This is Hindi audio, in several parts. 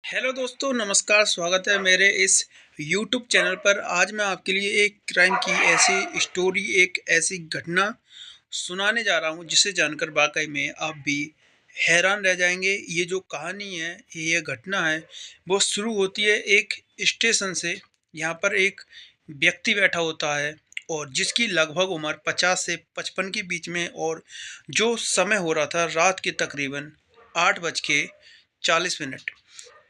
हेलो दोस्तों, नमस्कार। स्वागत है मेरे इस यूट्यूब चैनल पर। आज मैं आपके लिए एक क्राइम की ऐसी स्टोरी, एक ऐसी घटना सुनाने जा रहा हूं जिसे जानकर वाकई में आप भी हैरान रह जाएंगे। ये जो कहानी है, ये घटना है, वो शुरू होती है एक स्टेशन से। यहाँ पर एक व्यक्ति बैठा होता है और जिसकी लगभग उम्र 50 से 55 के बीच में, और जो समय हो रहा था रात के तकरीबन 8:40।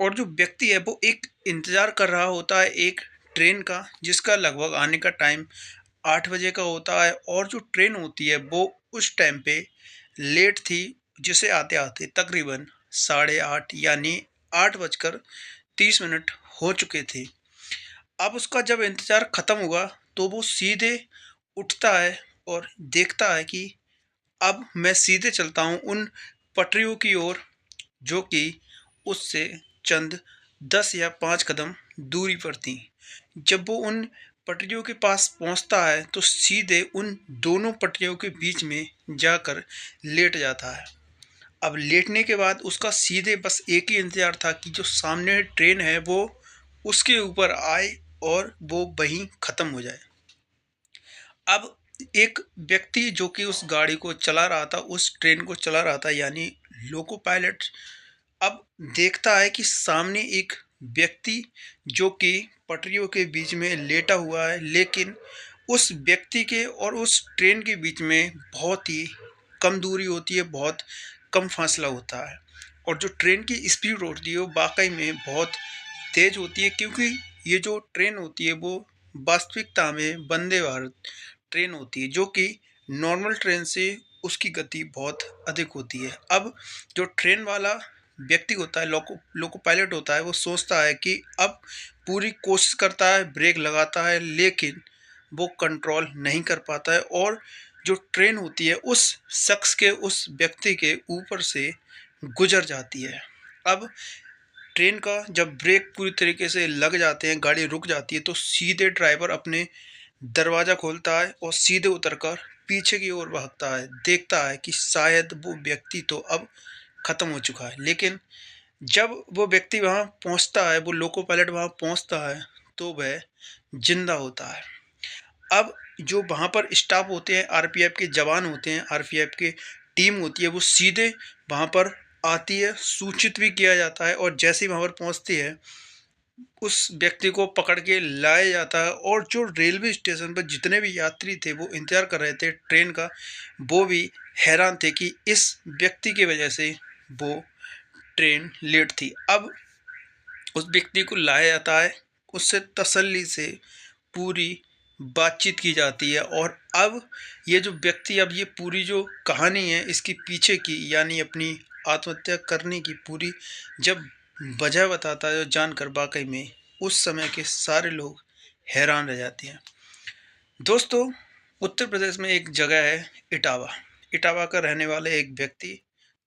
और जो व्यक्ति है वो एक इंतज़ार कर रहा होता है एक ट्रेन का, जिसका लगभग आने का टाइम 8 बजे का होता है। और जो ट्रेन होती है वो उस टाइम पे लेट थी, जिसे आते आते तकरीबन 8:30 यानी 8:30 हो चुके थे। अब उसका जब इंतज़ार ख़त्म हुआ तो वो सीधे उठता है और देखता है कि अब मैं सीधे चलता हूँ उन पटरियों की ओर, जो कि उससे चंद 10 या 5 कदम दूरी पर थीं। जब वो उन पटरियों के पास पहुंचता है तो सीधे उन दोनों पटरियों के बीच में जाकर लेट जाता है। अब लेटने के बाद उसका सीधे बस एक ही इंतज़ार था कि जो सामने ट्रेन है वो उसके ऊपर आए और वो वहीं ख़त्म हो जाए। अब एक व्यक्ति जो कि उस गाड़ी को चला रहा था, उस ट्रेन को चला रहा था, यानी लोको पायलट, अब देखता है कि सामने एक व्यक्ति जो कि पटरियों के बीच में लेटा हुआ है, लेकिन उस व्यक्ति के और उस ट्रेन के बीच में बहुत ही कम दूरी होती है, बहुत कम फासला होता है। और जो ट्रेन की स्पीड होती है वो वाकई में बहुत तेज़ होती है, क्योंकि ये जो ट्रेन होती है वो वास्तविकता में वंदे भारत ट्रेन होती है, जो कि नॉर्मल ट्रेन से उसकी गति बहुत अधिक होती है। अब जो ट्रेन वाला व्यक्ति होता है, लोको लोको पायलट होता है, वो सोचता है कि अब पूरी कोशिश करता है, ब्रेक लगाता है, लेकिन वो कंट्रोल नहीं कर पाता है और जो ट्रेन होती है उस शख्स के, उस व्यक्ति के ऊपर से गुजर जाती है। अब ट्रेन का जब ब्रेक पूरी तरीके से लग जाते हैं, गाड़ी रुक जाती है, तो सीधे ड्राइवर अपने दरवाज़ा खोलता है और सीधे उतरकर पीछे की ओर भागता है। देखता है कि शायद वो व्यक्ति तो अब ख़त्म हो चुका है, लेकिन जब वो व्यक्ति वहाँ पहुँचता है, वो लोको पायलट वहाँ पहुँचता है, तो वह ज़िंदा होता है। अब जो वहाँ पर स्टाफ होते हैं, आरपीएफ के जवान होते हैं, आरपीएफ की टीम होती है, वो सीधे वहाँ पर आती है, सूचित भी किया जाता है, और जैसे ही वहाँ पर पहुँचती है उस व्यक्ति को पकड़ के लाया जाता है। और जो रेलवे स्टेशन पर जितने भी यात्री थे वो इंतज़ार कर रहे थे ट्रेन का, वो भी हैरान थे कि इस व्यक्ति की वजह से वो ट्रेन लेट थी। अब उस व्यक्ति को लाया जाता है, उससे तसल्ली से पूरी बातचीत की जाती है। और अब ये जो व्यक्ति, अब ये पूरी जो कहानी है इसकी पीछे की, यानी अपनी आत्महत्या करने की पूरी जब वजह बताता है, जानकर वाकई में उस समय के सारे लोग हैरान रह जाते हैं। दोस्तों, उत्तर प्रदेश में एक जगह है इटावा। इटावा का रहने वाले एक व्यक्ति,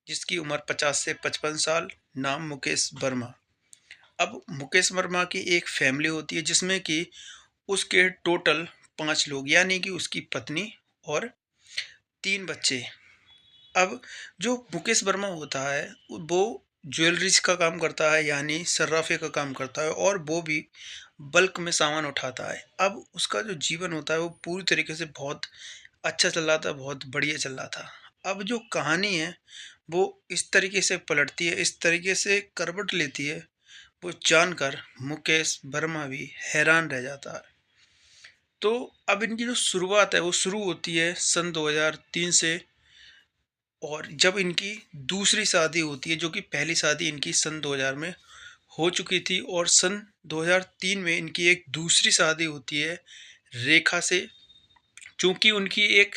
जिसकी उम्र 50 से 55 साल, नाम मुकेश वर्मा। अब मुकेश वर्मा की एक फैमिली होती है जिसमें कि उसके टोटल 5 लोग, यानी कि उसकी पत्नी और 3 बच्चे। अब जो मुकेश वर्मा होता है वो ज्वेलरीज का काम करता है, यानी सर्राफे का काम करता है, और वो भी बल्क में सामान उठाता है। अब उसका जो जीवन होता है वो पूरी तरीके से बहुत अच्छा चल रहा था, बहुत बढ़िया चल रहा था। अब जो कहानी है वो इस तरीके से पलटती है, इस तरीके से करवट लेती है, वो जानकर मुकेश वर्मा भी हैरान रह जाता है। तो अब इनकी जो शुरुआत है वो शुरू होती है सन 2003 से, और जब इनकी दूसरी शादी होती है, जो कि पहली शादी इनकी सन 2000 में हो चुकी थी, और सन 2003 में इनकी एक दूसरी शादी होती है रेखा से। चूँकि उनकी एक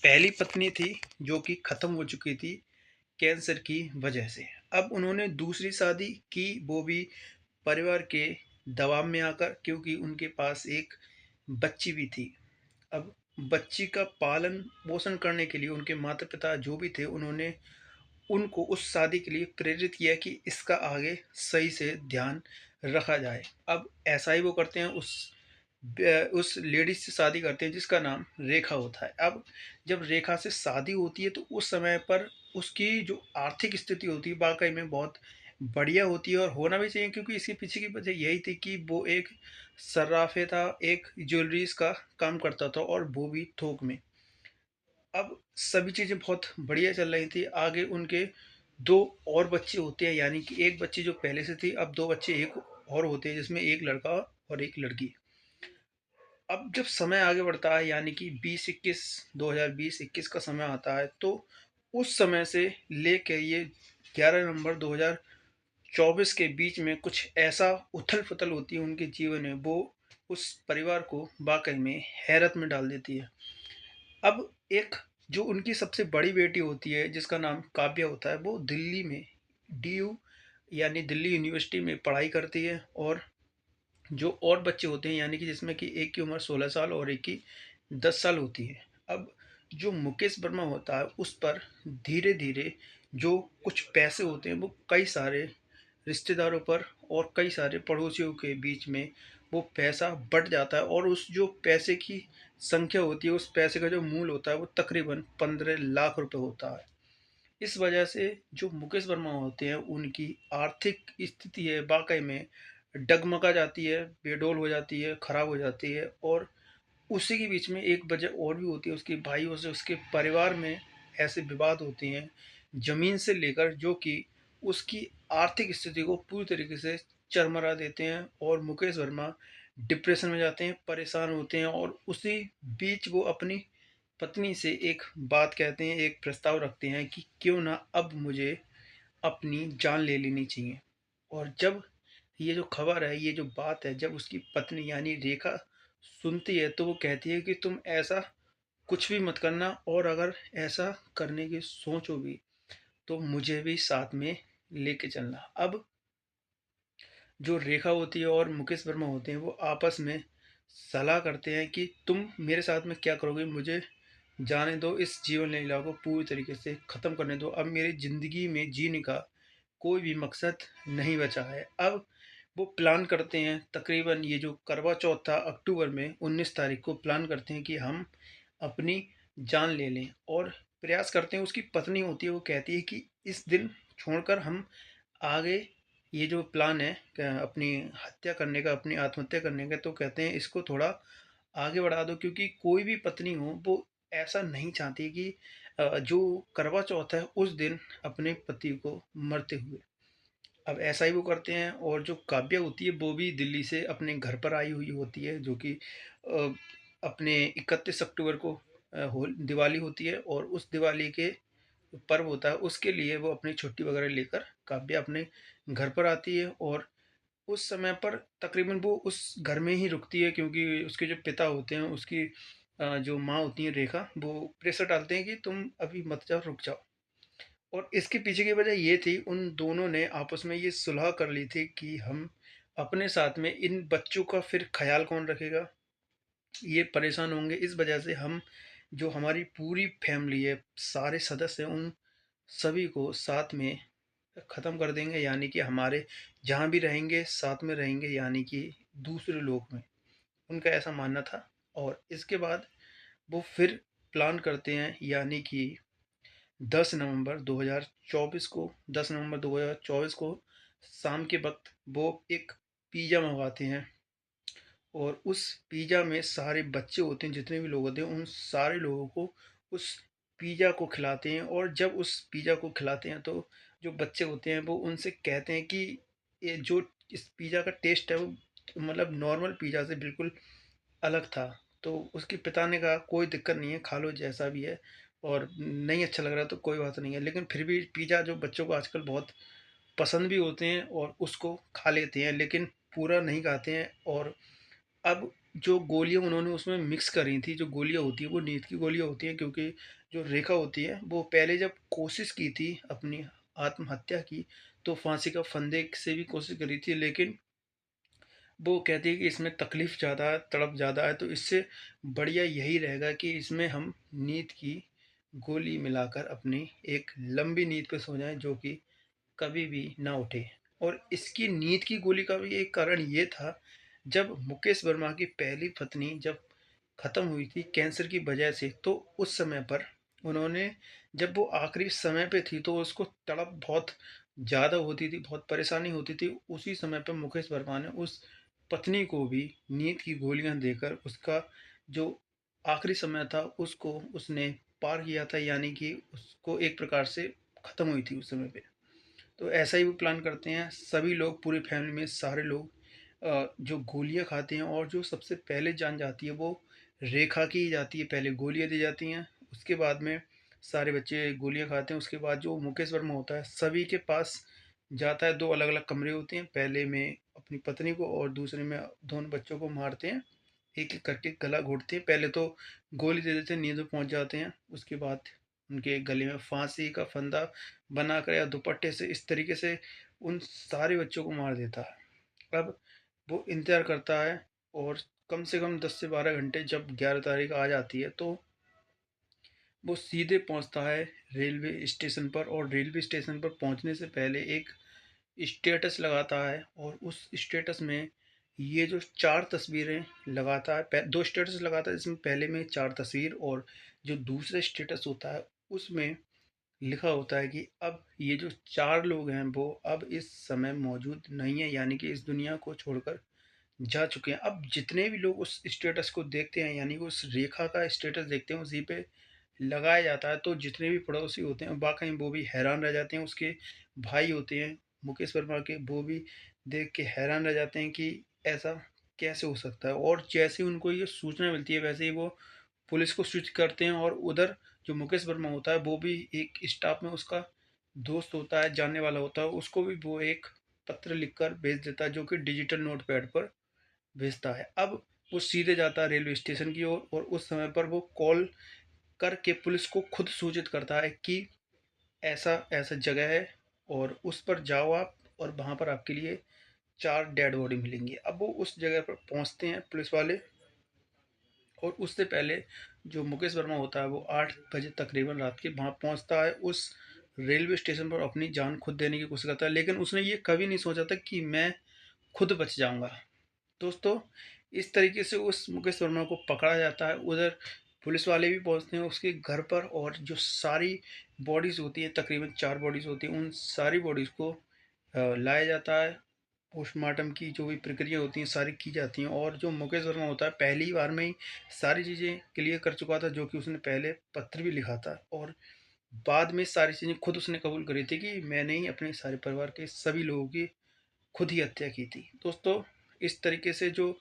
पहली पत्नी थी जो कि ख़त्म हो चुकी थी कैंसर की वजह से। अब उन्होंने दूसरी शादी की, वो भी परिवार के दबाव में आकर, क्योंकि उनके पास एक बच्ची भी थी। अब बच्ची का पालन पोषण करने के लिए उनके माता पिता जो भी थे, उन्होंने उनको उस शादी के लिए प्रेरित किया कि इसका आगे सही से ध्यान रखा जाए। अब ऐसा ही वो करते हैं, उस लेडीज से शादी करते हैं जिसका नाम रेखा होता है। अब जब रेखा से शादी होती है तो उस समय पर उसकी जो आर्थिक स्थिति होती है वाकई में बहुत बढ़िया होती है और होना भी चाहिए, क्योंकि इसके पीछे की वजह यही थी कि वो एक सर्राफ़े था, एक ज्वेलरीज़ का काम करता था और वो भी थोक में। अब सभी चीज़ें बहुत बढ़िया चल रही थी, आगे उनके 2 और बच्चे होते हैं, यानी कि 1 बच्ची जो पहले से थी, अब 2 बच्चे एक और होते हैं, जिसमें 1 लड़का और 1 लड़की। अब जब समय आगे बढ़ता है, यानी कि 20-21 2020-21 का समय आता है, तो उस समय से लेके ये 11 नवंबर 2024 के बीच में कुछ ऐसा उथल-पुथल होती है उनके जीवन में, वो उस परिवार को वाक़ई में हैरत में डाल देती है। अब एक जो उनकी सबसे बड़ी बेटी होती है, जिसका नाम काव्या होता है, वो दिल्ली में डीयू यानी दिल्ली यूनिवर्सिटी में पढ़ाई करती है, और जो और बच्चे होते हैं, यानी कि जिसमें कि एक की उम्र 16 साल और एक की 10 साल होती है। अब जो मुकेश वर्मा होता है, उस पर धीरे-धीरे जो कुछ पैसे होते हैं, वो कई सारे रिश्तेदारों पर और कई सारे पड़ोसियों के बीच में वो पैसा बँट जाता है, और उस जो पैसे की संख्या होती है, उस पैसे का जो मूल होता है, वो तकरीबन 15 लाख रुपए होता है। इस वजह से जो मुकेश वर्मा होते हैं, उनकी आर्थिक स्थिति है वाक़ई में डगमगा जाती है, बेडौल हो जाती है, खराब हो जाती है, और उसी के बीच में एक वजह और भी होती है, उसके भाइयों से उसके परिवार में ऐसे विवाद होते हैं, ज़मीन से लेकर, जो कि उसकी आर्थिक स्थिति को पूरी तरीके से चरमरा देते हैं, और मुकेश वर्मा डिप्रेशन में जाते हैं, परेशान होते हैं, और उसी बीच वो अपनी पत्नी से एक बात कहते हैं, एक प्रस्ताव रखते हैं कि क्यों ना अब मुझे अपनी जान ले लेनी चाहिए। और जब ये जो खबर है, ये जो बात है, जब उसकी पत्नी यानी रेखा सुनती है, तो वो कहती है कि तुम ऐसा कुछ भी मत करना, और अगर ऐसा करने की सोचो भी, तो मुझे भी साथ में लेके चलना। अब जो रेखा होती है और मुकेश वर्मा होते हैं, वो आपस में सलाह करते हैं कि तुम मेरे साथ में क्या करोगे, मुझे जाने दो, इस जीवन लीला को पूरी तरीके से ख़त्म करने दो, अब मेरी ज़िंदगी में जीने का कोई भी मकसद नहीं बचा है। अब वो प्लान करते हैं, तकरीबन ये जो करवा चौथ था अक्टूबर में 19 तारीख को प्लान करते हैं कि हम अपनी जान ले लें, और प्रयास करते हैं। उसकी पत्नी होती है, वो कहती है कि इस दिन छोड़कर हम आगे ये जो प्लान है अपनी हत्या करने का, अपनी आत्महत्या करने का, तो कहते हैं इसको थोड़ा आगे बढ़ा दो, क्योंकि कोई भी पत्नी हो वो ऐसा नहीं चाहती कि जो करवा चौथ है उस दिन अपने पति को मरते हुए। अब ऐसा ही वो करते हैं, और जो काव्या होती है, वो भी दिल्ली से अपने घर पर आई हुई होती है, जो कि अ, अपने 31 अक्टूबर को होल दिवाली होती है, और उस दिवाली के पर्व होता है, उसके लिए वो अपनी छुट्टी वगैरह लेकर काव्या अपने घर पर आती है, और उस समय पर तकरीबन वो उस घर में ही रुकती है, क्योंकि उसके जो पिता होते हैं, उसकी जो माँ होती है रेखा, वो प्रेशर डालते हैं कि तुम अभी मत जाओ, रुक जाओ। और इसके पीछे की वजह ये थी, उन दोनों ने आपस में ये सुलह कर ली थी कि हम अपने साथ में इन बच्चों का फिर ख़्याल कौन रखेगा? ये परेशान होंगे, इस वजह से हम जो हमारी पूरी फैमिली है, सारे सदस्य हैं, उन सभी को साथ में ख़त्म कर देंगे, यानी कि हमारे जहाँ भी रहेंगे साथ में रहेंगे, यानी कि दूसरे लोक में। उनका ऐसा मानना था, और इसके बाद वो फिर प्लान करते हैं, यानी कि 10 नवंबर 2024 को 10 नवंबर 2024 को शाम के वक़्त वो एक पिज़्ज़ा मँगवाते हैं, और उस पिज़्ज़ा में सारे बच्चे होते हैं, जितने भी लोग होते हैं, उन सारे लोगों को उस पिज़्ज़ा को खिलाते हैं, और जब उस पिज़्ज़ा को खिलाते हैं, तो जो बच्चे होते हैं, वो उनसे कहते हैं कि ये जो इस पिज़्ज़ा का टेस्ट है, वो मतलब नॉर्मल पिज़्ज़ा से बिल्कुल अलग था। तो उसके पिता ने कहा कोई दिक्कत नहीं है, खा लो जैसा भी है, और नहीं अच्छा लग रहा तो कोई बात नहीं है। लेकिन फिर भी पिज़्ज़ा जो बच्चों को आजकल बहुत पसंद भी होते हैं, और उसको खा लेते हैं, लेकिन पूरा नहीं खाते हैं। और अब जो गोलियाँ उन्होंने उसमें मिक्स करी थी, जो गोलियाँ होती हैं वो नींद की गोलियाँ होती हैं, क्योंकि जो रेखा होती है, वो पहले जब कोशिश की थी अपनी आत्महत्या की, तो फांसी का फंदे से भी कोशिश करी थी, लेकिन वो कहती है कि इसमें तकलीफ़ ज़्यादा है, तड़प ज़्यादा है, तो इससे बढ़िया यही रहेगा कि इसमें हम नींद की गोली मिलाकर अपनी एक लंबी नींद पे सो जाएँ, जो कि कभी भी ना उठे। और इसकी नींद की गोली का भी एक कारण ये था, जब मुकेश वर्मा की पहली पत्नी जब ख़त्म हुई थी कैंसर की वजह से, तो उस समय पर उन्होंने, जब वो आखिरी समय पे थी, तो उसको तड़प बहुत ज़्यादा होती थी, बहुत परेशानी होती थी, उसी समय पे मुकेश वर्मा ने उस पत्नी को भी नींद की गोलियाँ देकर उसका जो आखिरी समय था उसको उसने पार किया था, यानी कि उसको एक प्रकार से ख़त्म हुई थी उस समय पे। तो ऐसा ही वो प्लान करते हैं सभी लोग, पूरी फैमिली में सारे लोग जो गोलियाँ खाते हैं, और जो सबसे पहले जान जाती है वो रेखा की ही जाती है। पहले गोलियाँ दी जाती हैं, उसके बाद में सारे बच्चे गोलियाँ खाते हैं। उसके बाद जो मुकेश वर्मा होता है सभी के पास जाता है, दो अलग अलग कमरे होते हैं, पहले में अपनी पत्नी को और दूसरे में दोनों बच्चों को मारते हैं, एक एक करके गला घोटते हैं। पहले तो गोली दे देते हैं, नींद में पहुंच जाते हैं, उसके बाद उनके गले में फांसी का फंदा बनाकर या दुपट्टे से इस तरीके से उन सारे बच्चों को मार देता है। अब वो इंतज़ार करता है, और कम से कम 10 से 12 घंटे जब 11 तारीख आ जाती है तो वो सीधे पहुंचता है रेलवे स्टेशन पर, और रेलवे स्टेशन पर पहुंचने से पहले एक स्टेटस लगाता है, और उस स्टेटस में ये जो 4 तस्वीरें लगाता है, 2 स्टेटस लगाता है जिसमें पहले में 4 तस्वीर, और जो दूसरा स्टेटस होता है उसमें लिखा होता है कि अब ये जो 4 लोग हैं वो अब इस समय मौजूद नहीं है, यानी कि इस दुनिया को छोड़कर जा चुके हैं। अब जितने भी लोग उस स्टेटस को देखते हैं, यानी कि उस रेखा का स्टेटस देखते हैं, उसी पे लगाया जाता है, तो जितने भी पड़ोसी होते हैं वाक़ई वो भी हैरान रह जाते हैं। उसके भाई होते हैं मुकेश वर्मा के, वो भी देख के हैरान रह जाते हैं कि ऐसा कैसे हो सकता है। और जैसे ही उनको ये सूचना मिलती है वैसे ही वो पुलिस को सूचित करते हैं, और उधर जो मुकेश वर्मा होता है वो भी एक स्टाफ में उसका दोस्त होता है, जानने वाला होता है, उसको भी वो एक पत्र लिखकर भेज देता है जो कि डिजिटल नोटपैड पर भेजता है। अब वो सीधे जाता है रेलवे स्टेशन की ओर, और उस समय पर वो कॉल करके पुलिस को खुद सूचित करता है कि ऐसा ऐसा जगह है और उस पर जाओ आप, और वहाँ पर आपके लिए 4 डेड बॉडी मिलेंगी। अब वो उस जगह पर पहुँचते हैं पुलिस वाले, और उससे पहले जो मुकेश वर्मा होता है वो 8 बजे तकरीबन रात के वहाँ पहुँचता है, उस रेलवे स्टेशन पर अपनी जान खुद देने की कोशिश करता है, लेकिन उसने ये कभी नहीं सोचा था कि मैं खुद बच जाऊँगा। दोस्तों, इस तरीके से उस मुकेश वर्मा को पकड़ा जाता है। उधर पुलिस वाले भी पहुंचते हैं उसके घर पर, और जो सारी बॉडीज़ होती हैं, तकरीबन 4 बॉडीज़ होती हैं, उन सारी बॉडीज़ को लाया जाता है। पोस्टमार्टम की जो भी प्रक्रिया होती हैं सारी की जाती हैं, और जो मुकेश वर्मा होता है पहली ही बार में ही सारी चीज़ें क्लियर कर चुका था, जो कि उसने पहले पत्र भी लिखा था, और बाद में सारी चीज़ें खुद उसने कबूल करी थी कि मैंने ही अपने सारे परिवार के सभी लोगों की खुद ही हत्या की थी। दोस्तों, इस तरीके से जो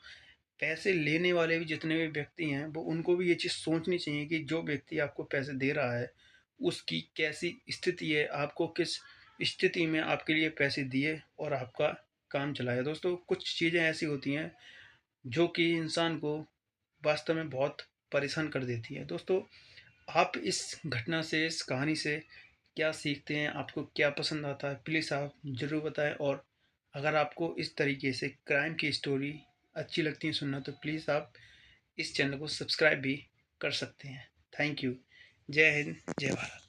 पैसे लेने वाले भी जितने भी व्यक्ति हैं वो उनको भी ये चीज़ सोचनी चाहिए कि जो व्यक्ति आपको पैसे दे रहा है उसकी कैसी स्थिति है, आपको किस स्थिति में आपके लिए पैसे दिए और आपका काम चलाया। दोस्तों, कुछ चीज़ें ऐसी होती हैं जो कि इंसान को वास्तव में बहुत परेशान कर देती है। दोस्तों, आप इस घटना से, इस कहानी से क्या सीखते हैं, आपको क्या पसंद आता है, प्लीज़ आप ज़रूर बताएं। और अगर आपको इस तरीके से क्राइम की स्टोरी अच्छी लगती है सुनना, तो प्लीज़ आप इस चैनल को सब्सक्राइब भी कर सकते हैं। Thank you. जय हिंद, जय भारत।